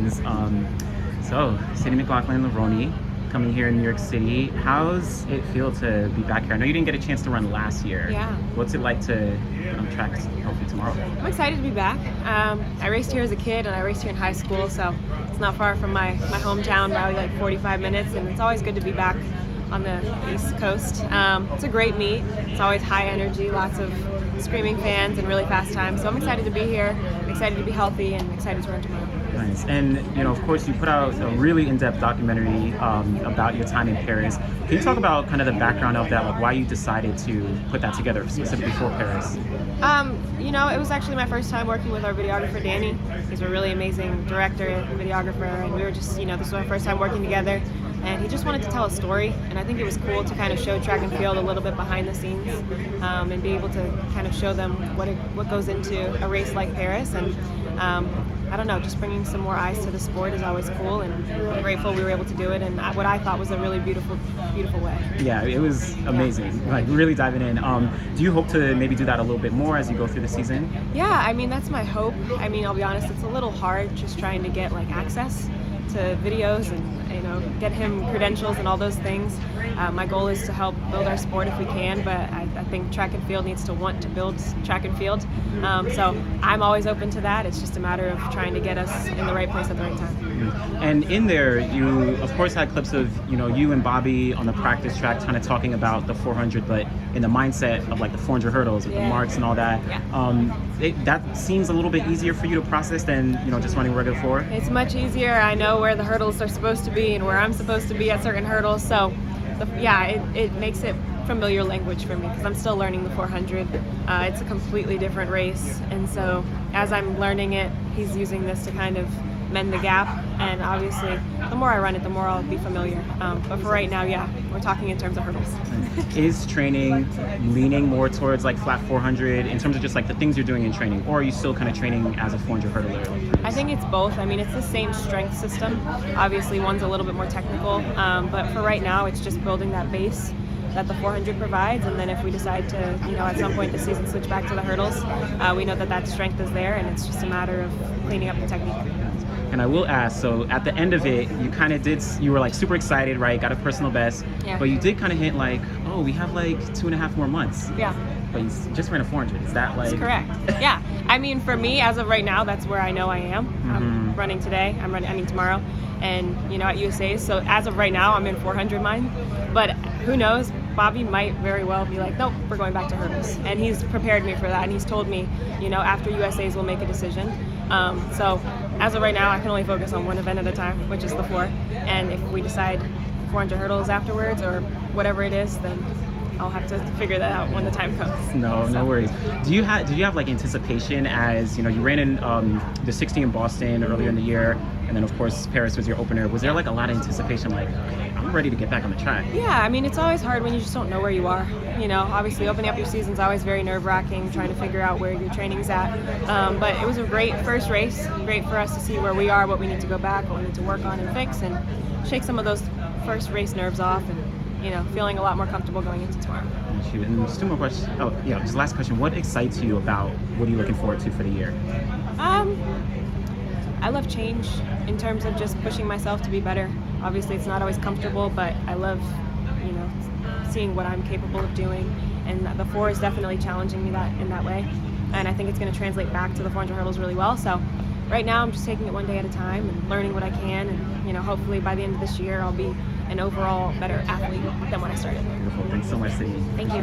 questions. So, City McLaughlin-Levrone, coming here in New York City. How's it feel to be back here? I know you didn't get a chance to run last year. Yeah. What's it like to track hopefully tomorrow? I'm excited to be back. I raced here as a kid and I raced here in high school, so it's not far from my hometown, probably like 45 minutes, and it's always good to be back on the East Coast. It's a great meet. It's always high energy, lots of screaming fans and really fast times. So I'm excited to be here, I'm excited to be healthy, and excited to run tomorrow. Nice. And, of course, you put out a really in-depth documentary about your time in Paris. Can you talk about kind of the background of that, like why you decided to put that together specifically for Paris? It was actually my first time working with our videographer, Danny. He's a really amazing director and videographer, and we were just, this was our first time working together. And he just wanted to tell a story, and I think it was cool to kind of show track and field a little bit behind the scenes, and be able to kind of show them what goes into a race like Paris. And I don't know, just bringing some more eyes to the sport is always cool, and I'm grateful we were able to do it in what I thought was a really beautiful way. Yeah, it was amazing. Yeah. Like really diving in. Do you hope to maybe do that a little bit more as you go through the season? Yeah, that's my hope. I'll be honest, it's a little hard just trying to get access to videos and get him credentials and all those things. My goal is to help build our sport if we can, but I think track and field needs to want to build track and field. So I'm always open to that. It's just a matter of trying to get us in the right place at the right time. And in there, you of course had clips of you and Bobby on the practice track kind of talking about the 400, but in the mindset of the 400 hurdles with the marks and all that. Yeah. That seems a little bit easier for you to process than just running regular 4. It's much easier. I know where the hurdles are supposed to be and where I'm supposed to be at certain hurdles. So it makes it familiar language for me because I'm still learning the 400. It's a completely different race, and so as I'm learning it, he's using this to kind of mend the gap, and obviously the more I run it, the more I'll be familiar. But for right now, we're talking in terms of hurdles. Is training leaning more towards flat 400 in terms of just the things you're doing in training, or are you still kind of training as a 400 hurdler? I think it's both. It's the same strength system. Obviously one's a little bit more technical, but for right now it's just building that base that the 400 provides, and then if we decide to, at some point this season switch back to the hurdles, we know that strength is there, and it's just a matter of cleaning up the technique. And I will ask, so at the end of it, you were super excited, right? Got a personal best, but you did kind of hint oh, we have 2.5 more months. Yeah. But you just ran a 400. Is that That's correct. Yeah. For me, as of right now, that's where I know I am. Mm-hmm. I'm running today. I'm running tomorrow, and at USA. So as of right now, I'm in 400 mine. But who knows? Bobby might very well be nope, we're going back to hurdles. And he's prepared me for that, and he's told me, after USA's we'll make a decision. So as of right now, I can only focus on one event at a time, which is the 4. And if we decide 400 hurdles afterwards or whatever it is, then I'll have to figure that out when the time comes. No worries. Did you have anticipation as you ran in the 60 in Boston earlier in the year, and then of course Paris was your opener? Was there a lot of anticipation, okay, I'm ready to get back on the track? Yeah, it's always hard when you just don't know where you are. Obviously opening up your season's always very nerve-wracking, trying to figure out where your training's at. But it was a great first race, great for us to see where we are, what we need to go back, what we need to work on and fix, and shake some of those first race nerves off, and feeling a lot more comfortable going into tomorrow. And just 2 more questions. Oh, yeah, just last question. What excites you about, what are you looking forward to for the year? I love change in terms of just pushing myself to be better. Obviously, it's not always comfortable, but I love, seeing what I'm capable of doing. And the 4 is definitely challenging me in that way. And I think it's going to translate back to the 400 hurdles really well. So right now, I'm just taking it one day at a time and learning what I can. And, hopefully by the end of this year, I'll be an overall better athlete than when I started. Beautiful. Thanks so much, Cindy. Thank you.